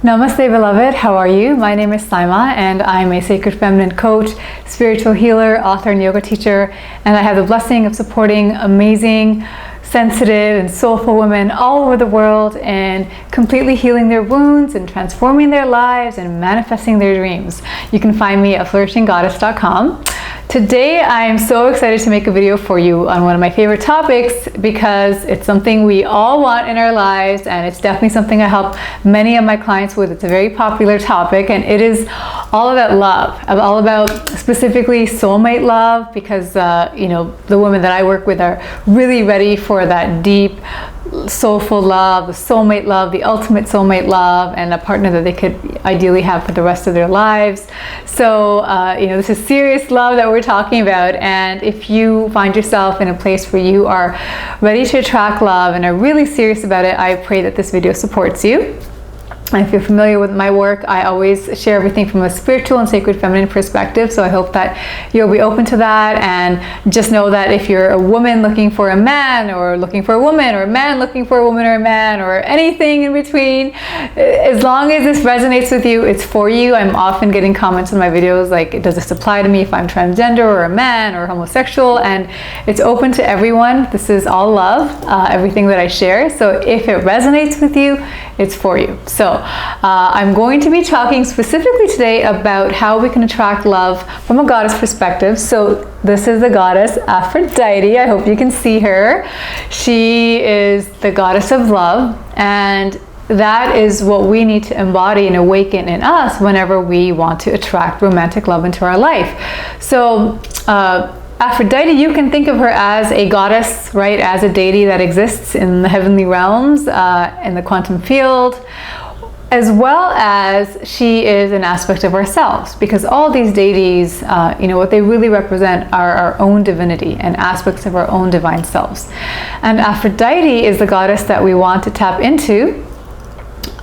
Namaste, beloved. How are you? My name is Syma, and I'm a sacred feminine coach, spiritual healer, author, and yoga teacher. And I have the blessing of supporting amazing, sensitive, and soulful women all over the world and completely healing their wounds and transforming their lives and manifesting their dreams. You can find me at flourishinggoddess.com. Today, I'm so excited to make a video for you on one of my favorite topics because it's something we all want in our lives, and it's definitely something I help many of my clients with. It's a very popular topic, and it is all about love, all about specifically soulmate love, because the women that I work with are really ready for that deep, soulful love, the soulmate love, the ultimate soulmate love, and a partner that they could ideally have for the rest of their lives. So, this is serious love that we're talking about. And if you find yourself in a place where you are ready to attract love and are really serious about it, I pray that this video supports you. And if you're familiar with my work, I always share everything from a spiritual and sacred feminine perspective. So I hope that you'll be open to that, and just know that if you're a woman looking for a man, or looking for a woman, or a man looking for a woman or a man, or anything in between, as long as this resonates with you, it's for you. I'm often getting comments in my videos like, does this apply to me if I'm transgender or a man or homosexual? And it's open to everyone. This is all love, everything that I share. So if it resonates with you, it's for you. So I'm going to be talking specifically today about how we can attract love from a goddess perspective. So this is the goddess Aphrodite. I hope you can see her. She is the goddess of love, and that is what we need to embody and awaken in us whenever we want to attract romantic love into our life. So Aphrodite, you can think of her as a goddess, right? As a deity that exists in the heavenly realms, in the quantum field, as well as she is an aspect of ourselves, because all these deities, what they really represent are our own divinity and aspects of our own divine selves. And Aphrodite is the goddess that we want to tap into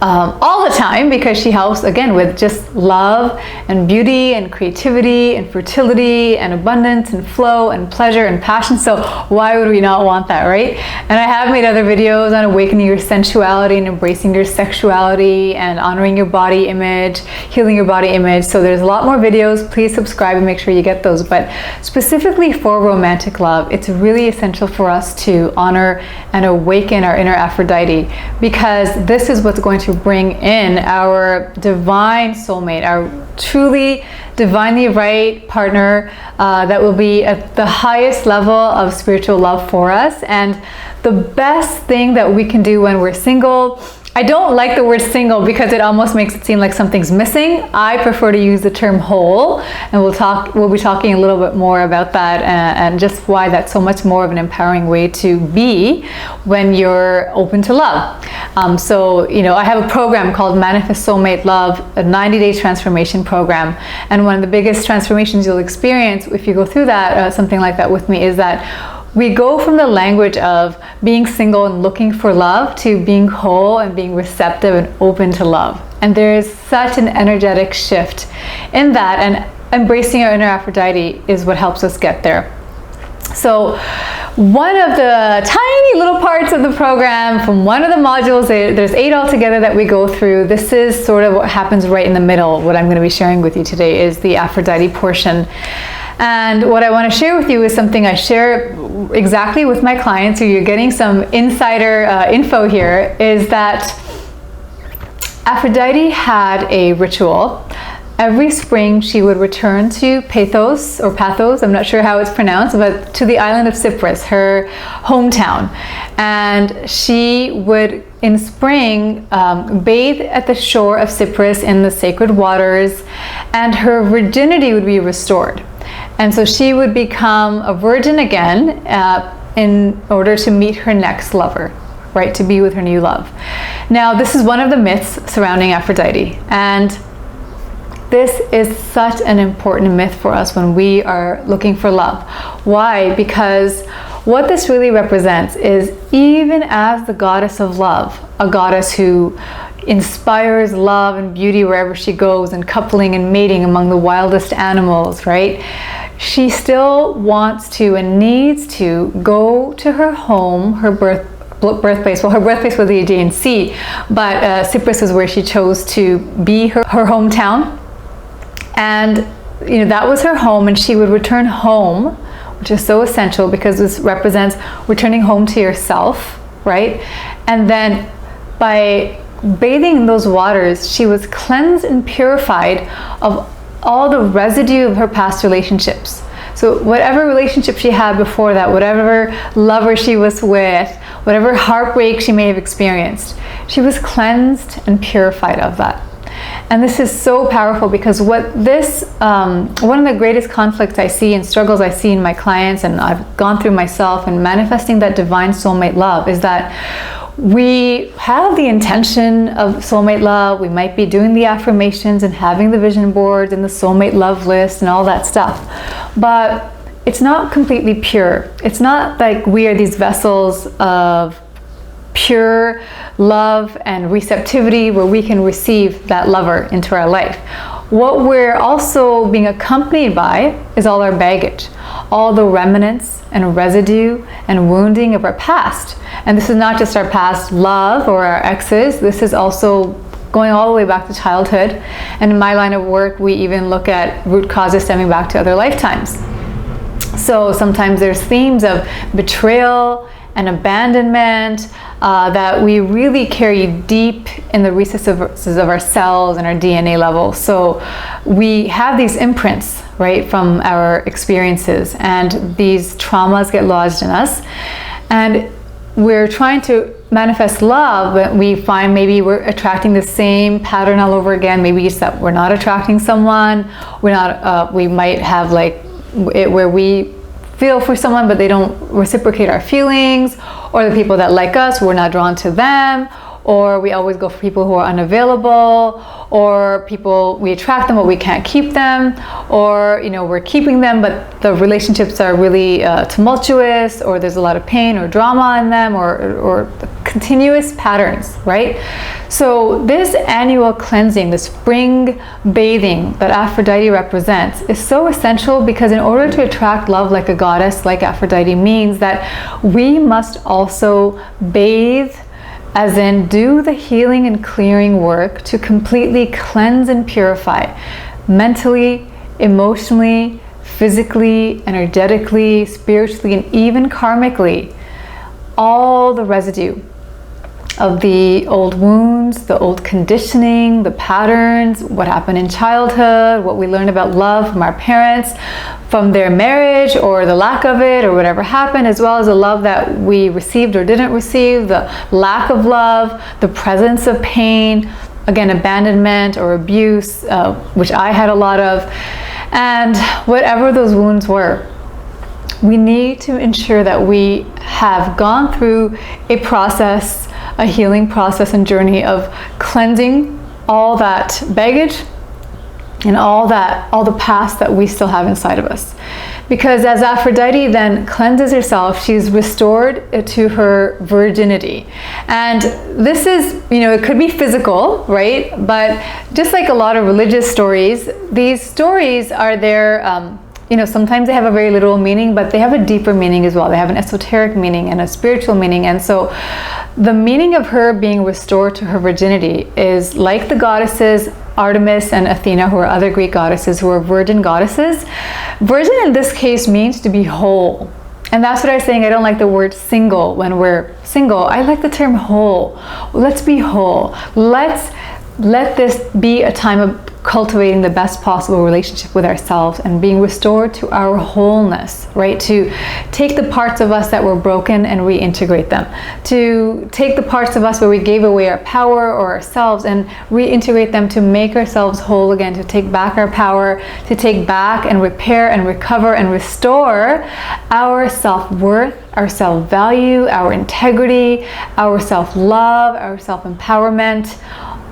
all the time, because she helps, again, with just love and beauty and creativity and fertility and abundance and flow and pleasure and passion. So why would we not want that, right? And I have made other videos on awakening your sensuality and embracing your sexuality and honoring your body image, healing your body image. So there's a lot more videos. Please subscribe and make sure you get those. But specifically for romantic love, it's really essential for us to honor and awaken our inner Aphrodite, because this is what's going to bring in our divine soulmate, our truly divinely right partner that will be at the highest level of spiritual love for us. And the best thing that we can do when we're single, I don't like the word single because it almost makes it seem like something's missing. I prefer to use the term whole, and we'll be talking a little bit more about that and just why that's so much more of an empowering way to be when you're open to love. I have a program called Manifest Soulmate Love, a 90-day transformation program. And one of the biggest transformations you'll experience if you go through that, something like that with me, is that we go from the language of being single and looking for love to being whole and being receptive and open to love. And there is such an energetic shift in that, and embracing our inner Aphrodite is what helps us get there. So one of the tiny little parts of the program from one of the modules, there's 8 altogether that we go through. This is sort of what happens right in the middle. What I'm going to be sharing with you today is the Aphrodite portion. And what I want to share with you is something I share exactly with my clients, so you're getting some insider info here, is that Aphrodite had a ritual. Every spring she would return to Pathos, I'm not sure how it's pronounced, but to the island of Cyprus, her hometown. And she would, in spring, bathe at the shore of Cyprus in the sacred waters, and her virginity would be restored. And so she would become a virgin again in order to meet her next lover, right? To be with her new love. Now, this is one of the myths surrounding Aphrodite. And this is such an important myth for us when we are looking for love. Why? Because what this really represents is, even as the goddess of love, a goddess who inspires love and beauty wherever she goes, and coupling and mating among the wildest animals, right? She still wants to and needs to go to her home, her birth birthplace. Well, her birthplace was the Aegean Sea, but Cyprus is where she chose to be her hometown. And that was her home, and she would return home, which is so essential because this represents returning home to yourself, right? And then by bathing in those waters, she was cleansed and purified of all the residue of her past relationships. So whatever relationship she had before that, whatever lover she was with, whatever heartbreak she may have experienced, she was cleansed and purified of that. And this is so powerful because one of the greatest conflicts I see and struggles I see in my clients, and I've gone through myself in manifesting that divine soulmate love, is that we have the intention of soulmate love. We might be doing the affirmations and having the vision boards and the soulmate love list and all that stuff, but it's not completely pure. It's not like we are these vessels of pure love and receptivity where we can receive that lover into our life. What we're also being accompanied by is all our baggage, all the remnants and residue and wounding of our past. And this is not just our past love or our exes, this is also going all the way back to childhood. And in my line of work, we even look at root causes stemming back to other lifetimes. So sometimes there's themes of betrayal and abandonment that we really carry deep in the recesses of our cells and our DNA level. So we have these imprints, right, from our experiences, and these traumas get lodged in us. And we're trying to manifest love, but we find maybe we're attracting the same pattern all over again. Maybe it's that we're not attracting someone. We might have like it where we feel for someone but they don't reciprocate our feelings, or the people that like us, we're not drawn to them, or we always go for people who are unavailable, or people we attract them but we can't keep them, or we're keeping them but the relationships are really tumultuous, or there's a lot of pain or drama in them, or continuous patterns, right? So this annual cleansing, the spring bathing that Aphrodite represents, is so essential because in order to attract love like a goddess, like Aphrodite, means that we must also bathe, as in do the healing and clearing work to completely cleanse and purify mentally, emotionally, physically, energetically, spiritually, and even karmically, all the residue of the old wounds, the old conditioning, the patterns, what happened in childhood, what we learned about love from our parents, from their marriage or the lack of it, or whatever happened, as well as the love that we received or didn't receive, the lack of love, the presence of pain, again, abandonment or abuse, which I had a lot of, and whatever those wounds were. We need to ensure that we have gone through a process, a healing process and journey of cleansing all that baggage and all the past that we still have inside of us. Because as Aphrodite then cleanses herself, she's restored to her virginity. And this is, it could be physical, right? But just like a lot of religious stories, these stories are there, sometimes they have a very literal meaning, but they have a deeper meaning as well. They have an esoteric meaning and a spiritual meaning. And so the meaning of her being restored to her virginity is like the goddesses Artemis and Athena, who are other Greek goddesses, who are virgin goddesses. Virgin in this case means to be whole. And that's what I was saying. I don't like the word single when we're single. I like the term whole. Let's be whole. Let this be a time of cultivating the best possible relationship with ourselves and being restored to our wholeness, right? To take the parts of us that were broken and reintegrate them. To take the parts of us where we gave away our power or ourselves and reintegrate them to make ourselves whole again, to take back our power, to take back and repair and recover and restore our self-worth, our self-value, our integrity, our self-love, our self-empowerment,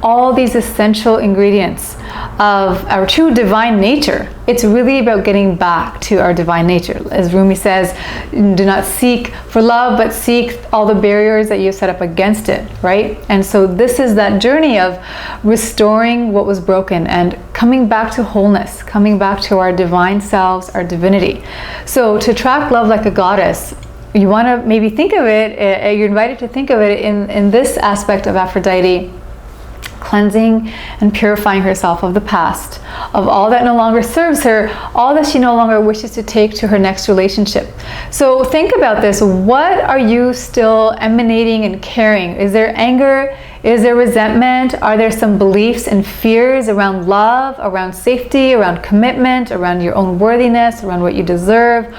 all these essential ingredients of our true divine nature. It's really about getting back to our divine nature. As Rumi says, do not seek for love, but seek all the barriers that you set up against it, right? And so this is that journey of restoring what was broken and coming back to wholeness, coming back to our divine selves, our divinity. So to attract love like a goddess, you want to maybe think of it, you're invited to think of it in this aspect of Aphrodite, cleansing and purifying herself of the past, of all that no longer serves her, all that she no longer wishes to take to her next relationship. So think about this. What are you still emanating and carrying? Is there anger? Is there resentment? Are there some beliefs and fears around love, around safety, around commitment, around your own worthiness, around what you deserve?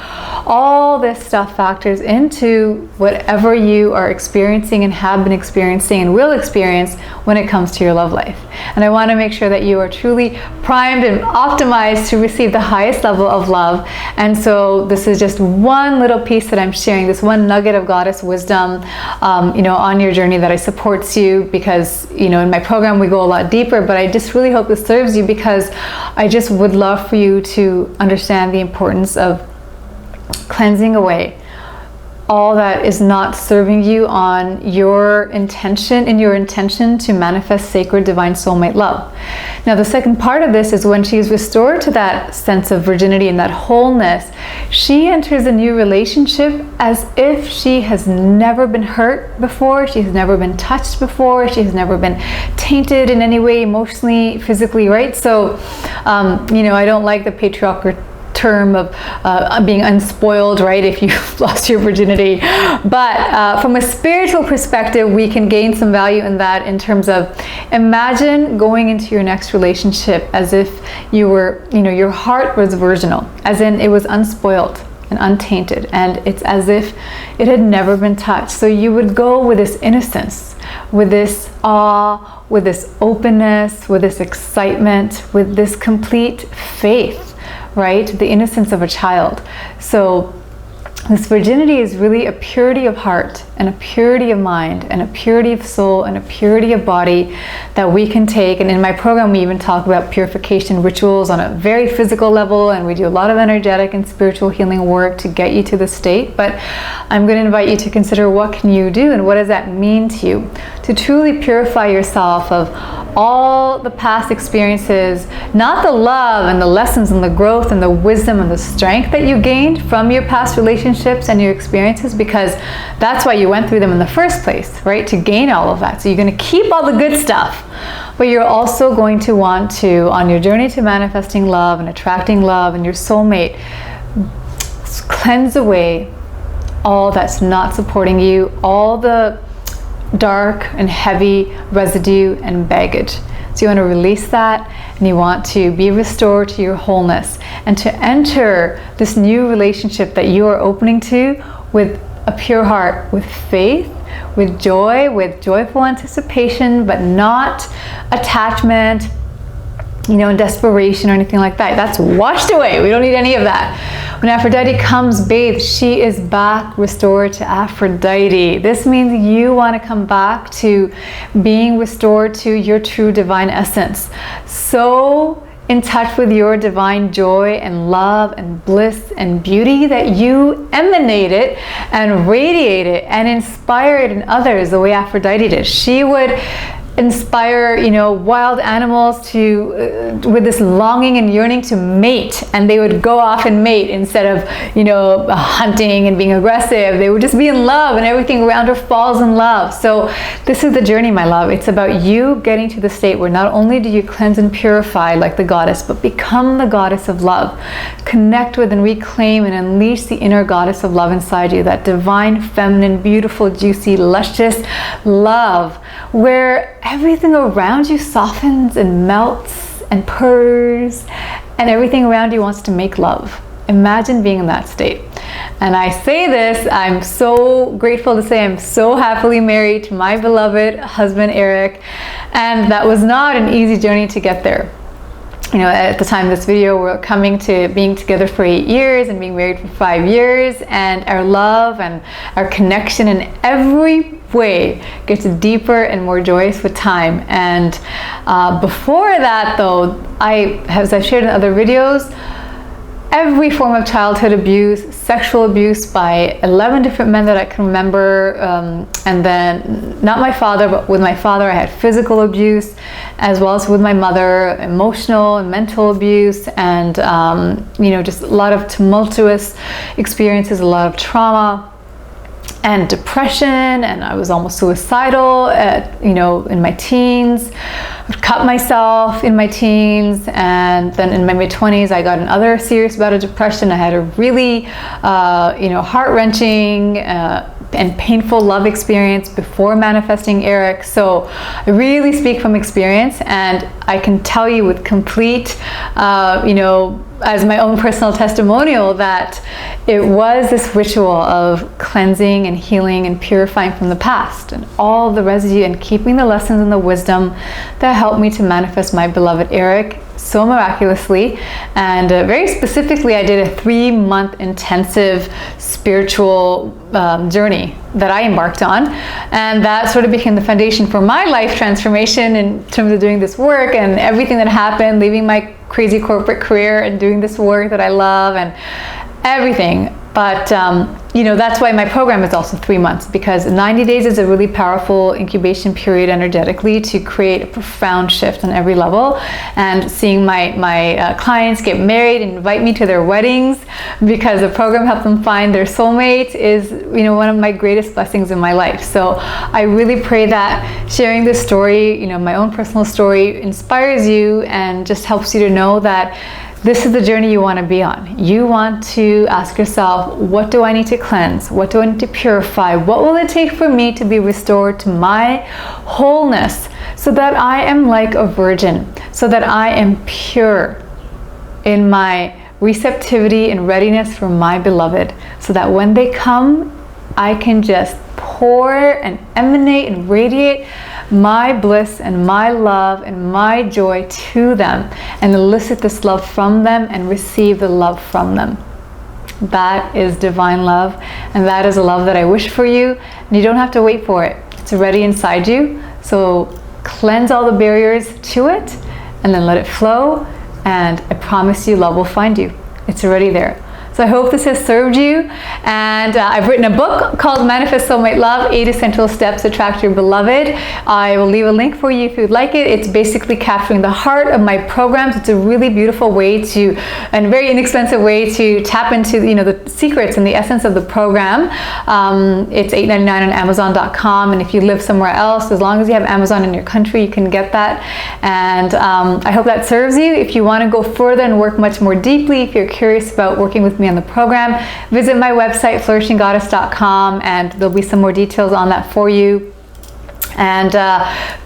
All this stuff factors into whatever you are experiencing and have been experiencing and will experience when it comes to your love life. And I want to make sure that you are truly primed and optimized to receive the highest level of love. And so this is just one little piece that I'm sharing, this one nugget of goddess wisdom, on your journey that I supports you, because in my program we go a lot deeper, but I just really hope this serves you, because I just would love for you to understand the importance of cleansing away all that is not serving you on your intention, to manifest sacred divine soulmate love. Now the second part of this is when she's restored to that sense of virginity and that wholeness, she enters a new relationship as if she has never been hurt before, she's never been touched before, she's never been tainted in any way, emotionally, physically, right? So I don't like the patriarchal term of being unspoiled, right, if you've lost your virginity, but from a spiritual perspective we can gain some value in that, in terms of imagine going into your next relationship as if you were, your heart was virginal, as in it was unspoiled and untainted, and it's as if it had never been touched. So you would go with this innocence, with this awe, with this openness, with this excitement, with this complete faith, right? The innocence of a child. So this virginity is really a purity of heart and a purity of mind and a purity of soul and a purity of body that we can take. And in my program we even talk about purification rituals on a very physical level, and we do a lot of energetic and spiritual healing work to get you to the state. But I'm going to invite you to consider, what can you do and what does that mean to you to truly purify yourself of all the past experiences, not the love and the lessons and the growth and the wisdom and the strength that you gained from your past relationships and your experiences, because that's why you went through them in the first place, right? To gain all of that. So you're going to keep all the good stuff, but you're also going to want to, on your journey to manifesting love and attracting love and your soulmate, cleanse away all that's not supporting you, all the dark and heavy residue and baggage. So you want to release that, and you want to be restored to your wholeness and to enter this new relationship that you are opening to with a pure heart, with faith, with joy, with joyful anticipation, but not attachment, and desperation or anything like that. That's washed away. We don't need any of that. When Aphrodite comes bathed, she is back restored to Aphrodite. This means you want to come back to being restored to your true divine essence. So in touch with your divine joy and love and bliss and beauty that you emanate it and radiate it and inspire it in others the way Aphrodite did. She would inspire wild animals to with this longing and yearning to mate, and they would go off and mate instead of hunting and being aggressive. They would just be in love, and everything around her falls in love. So this is the journey, my love. It's about you getting to the state where not only do you cleanse and purify like the goddess, but become the goddess of love. Connect with and reclaim and unleash the inner goddess of love inside you, that divine, feminine, beautiful, juicy, luscious love, where everything around you softens and melts and purrs, and everything around you wants to make love. Imagine being in that state. And I say this, I'm so grateful to say I'm so happily married to my beloved husband, Eric, and that was not an easy journey to get there. At the time of this video, we're coming to being together for 8 years and being married for 5 years, and our love and our connection in every way gets deeper and more joyous with time. And before that, though, as I've shared in other videos, every form of childhood abuse, sexual abuse by 11 different men that I can remember, and then not my father, but with my father I had physical abuse, as well as with my mother, emotional and mental abuse, and just a lot of tumultuous experiences, a lot of trauma. and depression, and I was almost suicidal in my teens. I cut myself in my teens, and then in my mid-20s I got another serious bout of depression. I had a really heart-wrenching and painful love experience before manifesting Eric. So I really speak from experience, and I can tell you with complete as my own personal testimonial that it was this ritual of cleansing and healing and purifying from the past and all the residue and keeping the lessons and the wisdom that helped me to manifest my beloved Eric so miraculously. And very specifically, I did a 3-month intensive spiritual journey that I embarked on, and that sort of became the foundation for my life transformation in terms of doing this work and everything that happened, leaving my crazy corporate career and doing this work that I love and everything. But that's why my program is also 3 months, because 90 days is a really powerful incubation period energetically to create a profound shift on every level. And seeing my clients get married and invite me to their weddings because the program helped them find their soulmate is one of my greatest blessings in my life. So I really pray that sharing this story, my own personal story, inspires you and just helps you to know that this is the journey you want to be on. You want to ask yourself, what do I need to cleanse? What do I need to purify? What will it take for me to be restored to my wholeness so that I am like a virgin, so that I am pure in my receptivity and readiness for my beloved, so that when they come, I can just pour and emanate and radiate my bliss and my love and my joy to them and elicit this love from them and receive the love from them. That is divine love, and that is a love that I wish for you, and you don't have to wait for it. It's already inside you. So cleanse all the barriers to it and then let it flow, and I promise you love will find you. It's already there. So I hope this has served you, and I've written a book called Manifest Soulmate Love, 8 Essential Steps to Attract Your Beloved. I will leave a link for you if you'd like it. It's basically capturing the heart of my programs. It's a really beautiful way to, and very inexpensive way to tap into the secrets and the essence of the program. It's $8.99 on Amazon.com, and if you live somewhere else, as long as you have Amazon in your country, you can get that. And I hope that serves you. If you want to go further and work much more deeply, if you're curious about working with me on the program, visit my website flourishinggoddess.com, and there'll be some more details on that for you. And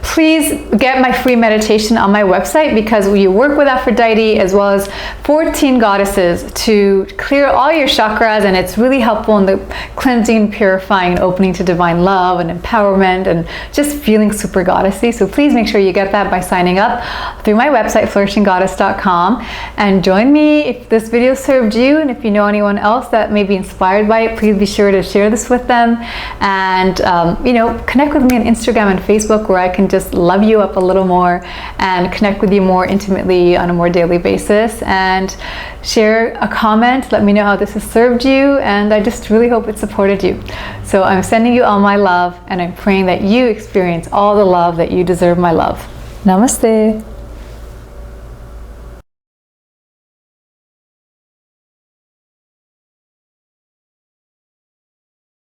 please get my free meditation on my website, because you work with Aphrodite as well as 14 goddesses to clear all your chakras, and it's really helpful in the cleansing, purifying, and opening to divine love and empowerment and just feeling super goddessy. So please make sure you get that by signing up through my website flourishinggoddess.com, and join me if this video served you, and if you know anyone else that may be inspired by it, please be sure to share this with them, and connect with me on Instagram and Facebook, where I can just love you up a little more and connect with you more intimately on a more daily basis, and share a comment. Let me know how this has served you, and I just really hope it supported you. So I'm sending you all my love, and I'm praying that you experience all the love that you deserve, my love. Namaste.